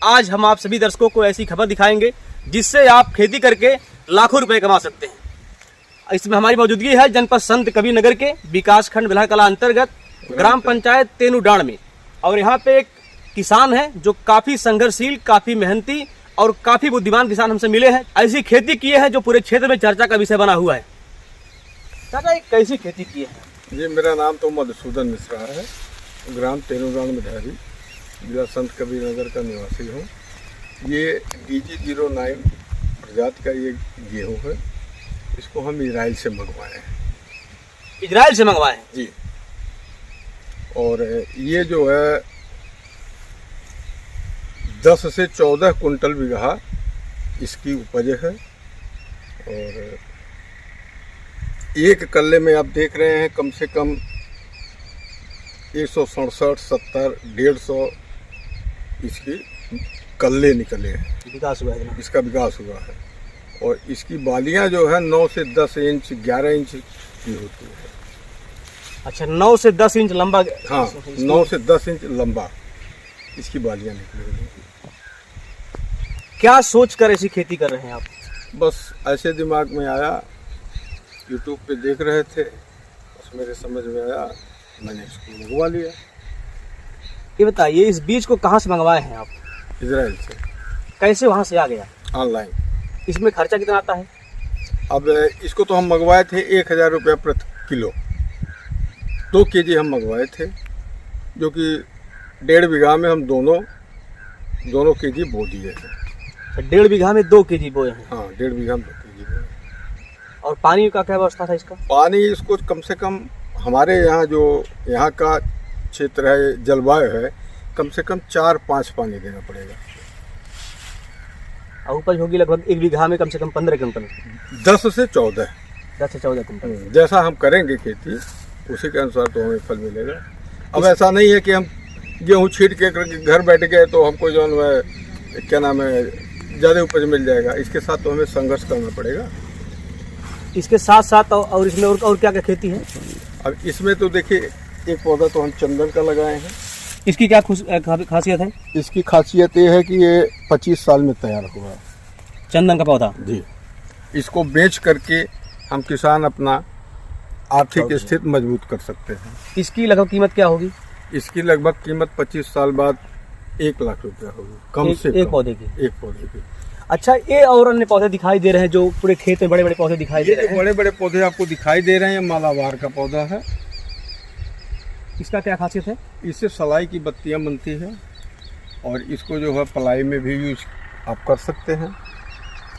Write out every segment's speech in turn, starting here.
आज हम आप सभी दर्शकों को ऐसी खबर दिखाएंगे जिससे आप खेती करके लाखों रुपए कमा सकते हैं। इसमें हमारी मौजूदगी है जनपद संत कबीर नगर के विकास खंड बिल्हा कला अंतर्गत ग्राम पंचायत तेनुडाण में। और यहाँ पे एक किसान है जो काफी संघर्षशील, काफी मेहनती और काफी बुद्धिमान किसान हमसे मिले हैं। ऐसी खेती किए हैं जो पूरे क्षेत्र में चर्चा का विषय बना हुआ है। चाचा, ये कैसी खेती की है? जी, मेरा नाम तो मधुसूदन मिश्रा है, ग्राम तेनुडाण मझारी, जिला संत कबीर नगर का निवासी हूँ। ये DG09 प्रजाति का ये गेहूँ है। इसको हम इजराइल से मंगवाए हैं। इजराइल से मंगवाए हैं जी। और ये जो है 10 से 14 कुंटल बीघा इसकी उपज है। और एक कल्ले में आप देख रहे हैं कम से कम 167, 70, 150 इसकी कल्ले निकले हैं। विकास हुआ है, इसका विकास हुआ है। और इसकी बालियां जो है 9 से 10 इंच, 11 इंच की होती है। अच्छा, 9 से 10 इंच लंबा? हाँ, 9 से 10 इंच लंबा इसकी बालियां निकली हुई हैं। क्या सोच कर ऐसी खेती कर रहे हैं आप? बस ऐसे दिमाग में आया, यूट्यूब पे देख रहे थे, बस मेरे समझ में आया, मैंने इसको मंगवा लिया। ये बताइए, इस बीज को कहाँ से मंगवाए हैं आप? इजराइल से। कैसे वहाँ से आ गया? ऑनलाइन। इसमें खर्चा कितना आता है? अब इसको तो हम मंगवाए थे 1000 रुपया प्रति किलो। 2 केजी हम मंगवाए थे, जो कि 1.5 बीघा में हम दोनों केजी बो दिए हैं। 1.5 बीघा में 2 केजी बोए हैं? हाँ, 1.5 बीघा में 2 केजी बोए। और पानी का क्या व्यवस्था था इसका? पानी इसको कम से कम हमारे यहाँ जो यहाँ का क्षेत्र है, जलवायु है, कम से कम 4-5 पानी देना पड़ेगा। और उपज होगी लगभग 1 बीघा में कम से कम 15 कुंटल? 10 से 14। 10 से 14 कुंटल। जैसा हम करेंगे खेती उसी के अनुसार तो हमें फल मिलेगा। अब ऐसा नहीं है कि हम गेहूँ छीट के घर बैठ गए तो हमको जो है क्या नाम है ज़्यादा उपज मिल जाएगा। इसके साथ तो हमें संघर्ष करना पड़ेगा। इसके साथ साथ और इसमें और क्या क्या खेती है? अब इसमें तो देखिए, एक पौधा तो हम चंदन का लगाए हैं। इसकी क्या खासियत है? इसकी खासियत ये है कि ये 25 साल में तैयार हुआ है। चंदन का पौधा? जी। इसको बेच करके हम किसान अपना आर्थिक स्थिति मजबूत कर सकते हैं। इसकी लगभग कीमत क्या होगी? इसकी लगभग कीमत 25 साल बाद 1 लाख रुपया होगी, कम से कम। एक पौधे की? एक पौधे की। अच्छा, ये और अन्य पौधे दिखाई दे रहे हैं जो पूरे खेत में बड़े बड़े पौधे दिखाई दे रहे हैं? बड़े बड़े पौधे आपको दिखाई दे रहे हैं, मालावार का पौधा है। इसका क्या खासियत है? इससे सलाई की बत्तियां बनती है और इसको जो है पलाई में भी यूज आप कर सकते हैं।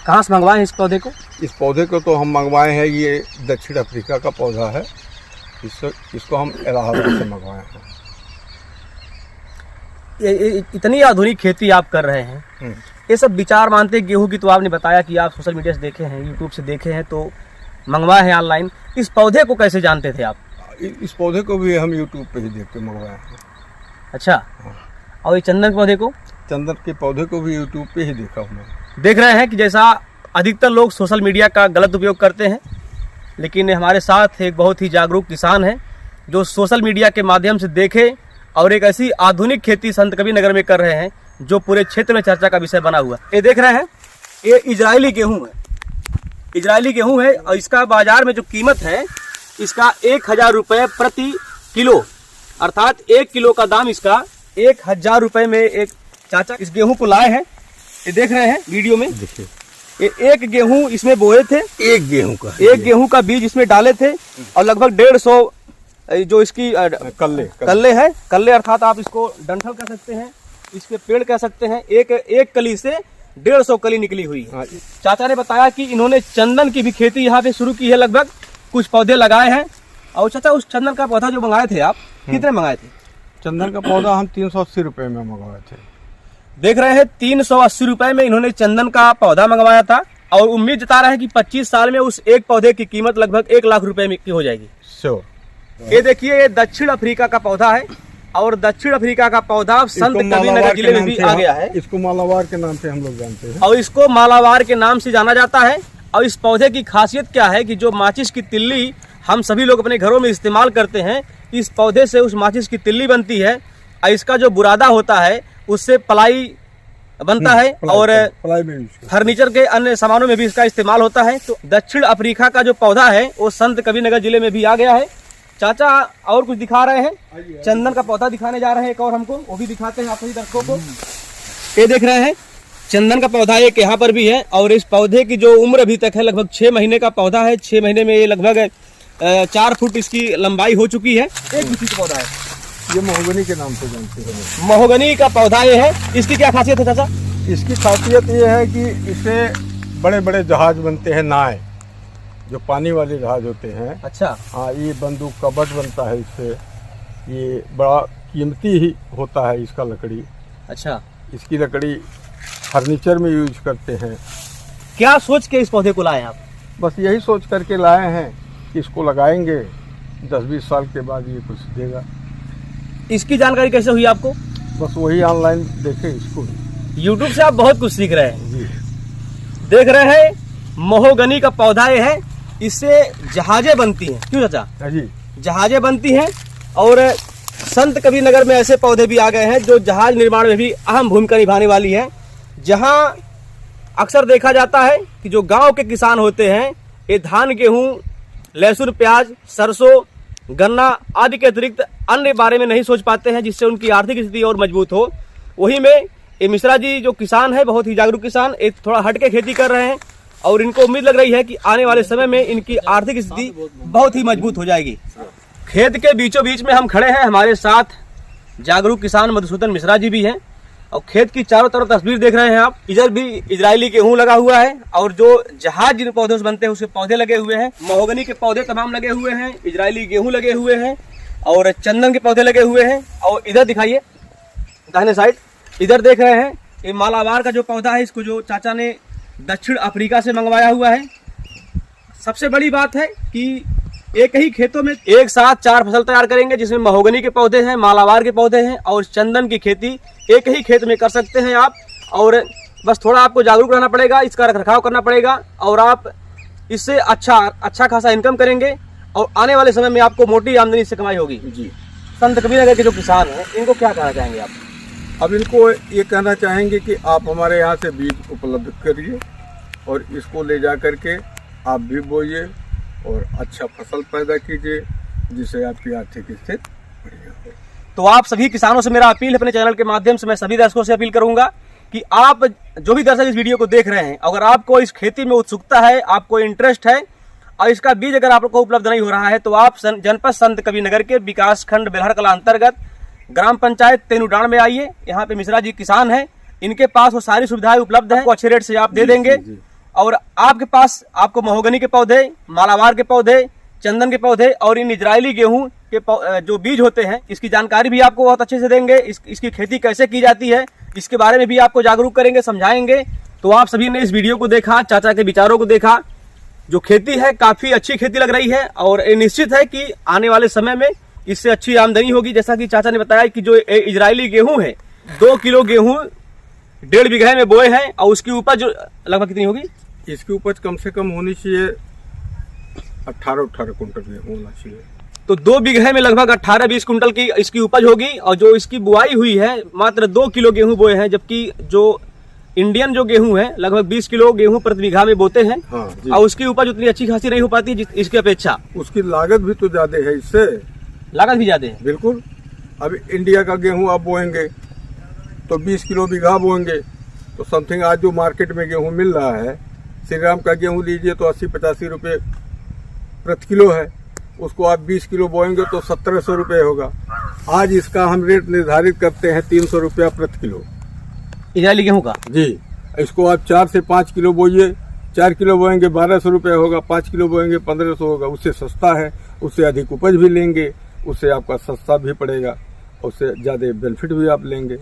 कहाँ से मंगवाए हैं इस पौधे को? इस पौधे को तो हम मंगवाए हैं, ये दक्षिण अफ्रीका का पौधा है। इसको हम इलाहाबाद से मंगवाए हैं। ये इतनी आधुनिक खेती आप कर रहे हैं, ये सब विचार मानते गेहूं की, तो आपने बताया कि आप सोशल मीडिया से देखे हैं, यूट्यूब से देखे हैं, तो मंगवाए हैं ऑनलाइन। इस पौधे को कैसे जानते थे आप? इस पौधे को भी हम यूट्यूब पे ही देख के मंगवाए हैं। अच्छा। और ये चंदन के पौधे को? चंदन के पौधे को भी यूट्यूब पे ही देखा हमने। देख रहे हैं कि जैसा अधिकतर लोग सोशल मीडिया का गलत उपयोग करते हैं, लेकिन हमारे साथ एक बहुत ही जागरूक किसान है जो सोशल मीडिया के माध्यम से देखे और एक ऐसी आधुनिक खेती संत कबीर नगर में कर रहे हैं जो पूरे क्षेत्र में चर्चा का विषय बना हुआ। ये देख रहे हैं, ये इजरायली गेहूं है। इजरायली गेहूं है और इसका बाजार में जो कीमत है, इसका 1000 रुपये प्रति किलो, अर्थात 1 किलो का दाम इसका 1000 रुपये में एक चाचा इस गेहूं को लाए हैं। ये देख रहे हैं वीडियो में, देखिए, ये एक गेहूं इसमें बोए थे। एक गेहूं का बीज इसमें डाले थे और लगभग 150 जो इसकी कल्ले है, कल्ले अर्थात आप इसको डंठल कह सकते हैं, इसके पेड़ कह सकते हैं। एक कली से 150 कली निकली हुई है। चाचा ने बताया कि इन्होंने चंदन की भी खेती यहाँ पे शुरू की है, लगभग कुछ पौधे लगाए हैं। और चाचा, उस चंदन का पौधा जो मंगाए थे आप, कितने मंगाए थे? चंदन का पौधा हम 380 रुपये में मंगवाए थे। देख रहे हैं, 380 रुपये में इन्होंने चंदन का पौधा मंगवाया था और उम्मीद जता रहे हैं कि 25 साल में उस एक पौधे की कीमत लगभग 1 लाख रुपए की हो जाएगी। ये देखिए, ये दक्षिण अफ्रीका का पौधा है और दक्षिण अफ्रीका का पौधा संत कबीर नगर जिले में भी आ गया है। इसको मालावार के नाम से हम लोग जानते हैं और इसको मालावार के नाम से जाना जाता है। और इस पौधे की खासियत क्या है कि जो माचिस की तिल्ली हम सभी लोग अपने घरों में इस्तेमाल करते हैं, इस पौधे से उस माचिस की तिल्ली बनती है। और इसका जो बुरादा होता है उससे पलाई बनता है और प्लाई में यूज करते फर्नीचर के अन्य सामानों में भी इसका इस्तेमाल होता है। तो दक्षिण अफ्रीका का जो पौधा है वो संत कबीरनगर जिले में भी आ गया है। चाचा और कुछ दिखा रहे हैं, चंदन का पौधा दिखाने जा रहे हैं एक और हमको, वो भी दिखाते हैं आप सभी दर्शकों को। ये देख रहे हैं चंदन का पौधा एक यहाँ पर भी है और इस पौधे की जो उम्र अभी तक है लगभग 6 महीने का पौधा है। 6 महीने में ये लगभग 4 फुट इसकी लंबाई हो चुकी है। एक दूसरी का पौधा है, ये महोगनी के नाम से जानते हैं। महोगनी का पौधा ये है। इसकी क्या खासियत है चाचा? इसकी खासियत ये है कि इससे बड़े बड़े जहाज बनते हैं, नाव जो पानी वाले जहाज होते हैं। अच्छा। हाँ, ये बंदूक का बट बनता है इससे। ये बड़ा कीमती ही होता है इसका लकड़ी। अच्छा, इसकी लकड़ी फर्नीचर में यूज करते हैं। क्या सोच के इस पौधे को लाए आप? बस यही सोच करके लाए हैं कि इसको लगाएंगे, 10-20 साल के बाद ये कुछ देगा। इसकी जानकारी कैसे हुई आपको? बस वही ऑनलाइन देखे इसको। YouTube से आप बहुत कुछ सीख रहे हैं। जी, देख रहे हैं महोगनी का पौधा ये है, इससे जहाजें बनती हैं। क्यों चाचा? जी, जहाजें बनती हैं और संत कबीरनगर में ऐसे पौधे भी आ गए हैं जो जहाज निर्माण में भी अहम भूमिका निभाने वाली है। जहां अक्सर देखा जाता है कि जो गांव के किसान होते हैं ये धान, गेहूं, लहसुन, प्याज, सरसों, गन्ना आदि के अतिरिक्त अन्य बारे में नहीं सोच पाते हैं जिससे उनकी आर्थिक स्थिति और मजबूत हो। वही में ये मिश्रा जी जो किसान है, बहुत ही जागरूक किसान, एक थोड़ा हटके खेती कर रहे हैं और इनको उम्मीद लग रही है कि आने वाले समय में इनकी आर्थिक स्थिति बहुत ही मजबूत हो जाएगी। खेत के बीचों बीच में हम खड़े हैं, हमारे साथ जागरूक किसान मधुसूदन मिश्रा जी भी हैं और खेत की चारों तरफ तस्वीर देख रहे हैं आप। इधर भी इजरायली गेहूं लगा हुआ है और जो जहाज जिन पौधों से बनते हैं उसके पौधे लगे हुए हैं। महोगनी के पौधे तमाम लगे हुए हैं, इजरायली गेहूं लगे हुए हैं और चंदन के पौधे लगे हुए हैं। और इधर दिखाइए दाहिने साइड, इधर देख रहे हैं ये मालाबार का जो पौधा है, इसको जो चाचा ने दक्षिण अफ्रीका से मंगवाया हुआ है। सबसे बड़ी बात है कि एक ही खेतों में एक साथ 4 फसल तैयार करेंगे, जिसमें महोगनी के पौधे हैं, मालाबार के पौधे हैं और चंदन की खेती एक ही खेत में कर सकते हैं आप। और बस थोड़ा आपको जागरूक रहना पड़ेगा, इसका रखरखाव करना पड़ेगा और आप इससे अच्छा खासा इनकम करेंगे और आने वाले समय में आपको मोटी आमदनी से कमाई होगी। जी। संत कबीरनगर के जो किसान हैं इनको क्या कहना चाहेंगे आप? अब इनको ये कहना चाहेंगे कि आप हमारे यहाँ से बीज उपलब्ध करिए और इसको ले जा करके आप भी बोइए और अच्छा फसल पैदा कीजिए, जिससे आपकी आर्थिक स्थिति बढ़िया हो। तो आप सभी किसानों से मेरा अपील, अपने चैनल के माध्यम से मैं सभी दर्शकों से अपील करूंगा कि आप जो भी दर्शक इस वीडियो को देख रहे हैं, अगर आपको इस खेती में उत्सुकता है, आपको इंटरेस्ट है और इसका बीज अगर आपको उपलब्ध नहीं हो रहा है, तो आप जनपद संत कबीरनगर के विकास खंड बेलहर कला अंतर्गत ग्राम पंचायत तेनुडाण में आइए। यहाँ पे मिश्रा जी किसान हैं, इनके पास वो सारी सुविधाएं उपलब्ध है, अच्छे रेट से आप दे देंगे। और आपके पास आपको महोगनी के पौधे, मालाबार के पौधे, चंदन के पौधे और इन इजरायली गेहूं के जो बीज होते हैं, इसकी जानकारी भी आपको बहुत अच्छे से देंगे। इसकी खेती कैसे की जाती है इसके बारे में भी आपको जागरूक करेंगे, समझाएंगे। तो आप सभी ने इस वीडियो को देखा, चाचा के विचारों को देखा। जो खेती है काफी अच्छी खेती लग रही है और ये निश्चित है कि आने वाले समय में इससे अच्छी आमदनी होगी। जैसा कि चाचा ने बताया कि जो इजरायली गेहूं है, 2 किलो गेहूं 1.5 बीघे में बोए हैं और उसकी उपज लगभग कितनी होगी? इसकी उपज कम से कम होनी चाहिए 18 कुंटल होना चाहिए। तो 2 बीघे में लगभग 18-20 कुंटल की इसकी उपज होगी। और जो इसकी बुआई हुई है मात्र 2 किलो गेहूं बोए हैं, जबकि जो इंडियन जो गेहूं है लगभग 20 किलो गेहूं प्रति बीघा में बोते हैं। हाँ, और उसकी उपज उतनी अच्छी खासी नहीं हो पाती इसकी अपेक्षा। उसकी लागत भी तो ज्यादा है, इससे लागत भी ज्यादा है। बिल्कुल। अब इंडिया का गेहूं आप बोएंगे तो 20 किलो बीघा बोएंगे तो समथिंग आज जो मार्केट में गेहूं मिल रहा है, श्री राम का गेहूं लीजिए तो 80-85 रुपये प्रति किलो है। उसको आप 20 किलो बोएंगे तो 1700 रुपये होगा। आज इसका हम रेट निर्धारित करते हैं 300 रुपया प्रति किलो इजरायली गेहूं का। जी। इसको आप 4 से 5 किलो बोइए, 4 किलो बोएंगे 1200 रुपये होगा, 5 किलो बोएंगे 1500 होगा। उससे सस्ता है, उससे अधिक उपज भी लेंगे, उससे आपका सस्ता भी पड़ेगा, उससे ज़्यादा बेनिफिट भी आप लेंगे।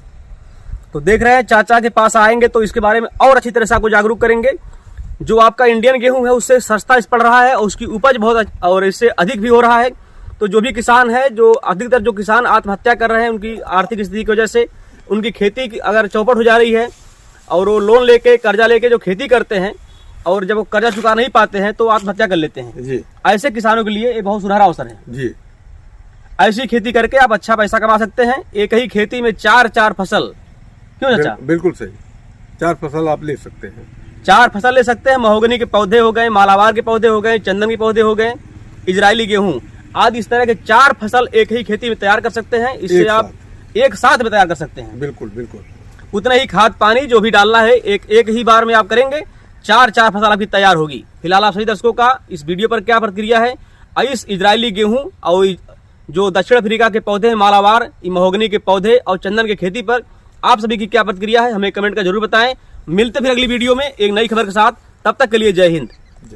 तो देख रहे हैं चाचा के पास आएंगे तो इसके बारे में और अच्छी तरह से आपको जागरूक करेंगे। जो आपका इंडियन गेहूं है उससे सस्ता इस पड़ रहा है और उसकी उपज बहुत और इससे अधिक भी हो रहा है। तो जो भी किसान है, जो अधिकतर जो किसान आत्महत्या कर रहे हैं उनकी आर्थिक स्थिति की वजह से, उनकी खेती की अगर चौपट हो जा रही है और वो लोन लेके कर्जा लेके जो खेती करते हैं और जब वो कर्जा चुका नहीं पाते हैं तो आत्महत्या कर लेते हैं जी। ऐसे किसानों के लिए ये बहुत सुनहरा अवसर है जी। ऐसी खेती करके आप अच्छा पैसा कमा सकते हैं। एक ही खेती में 4 फसल। क्यों चाचा? बिल्कुल सही। 4 फसल आप ले सकते हैं। 4 फसल ले सकते हैं। महोगनी के पौधे हो गए, मालाबार के पौधे हो गए, चंदन के पौधे हो गए, इजरायली गेहूं आदि, इस तरह के 4 फसल एक ही खेती में तैयार कर सकते हैं। इससे आप एक साथ में तैयार कर सकते हैं। बिल्कुल बिल्कुल। उतना ही खाद पानी जो भी डालना है एक ही बार में आप करेंगे, 4 फसल आपकी तैयार होगी। फिलहाल आप सभी दर्शकों का इस वीडियो पर क्या प्रतिक्रिया है, इस इजरायली गेहूं और जो दक्षिण अफ्रीका के पौधे हैं, मालाबार, महोगनी के पौधे और चंदन की खेती पर आप सभी की क्या प्रतिक्रिया है, हमें कमेंट कर जरूर बताएं। मिलते फिर अगली वीडियो में एक नई खबर के साथ, तब तक के लिए जय हिंद।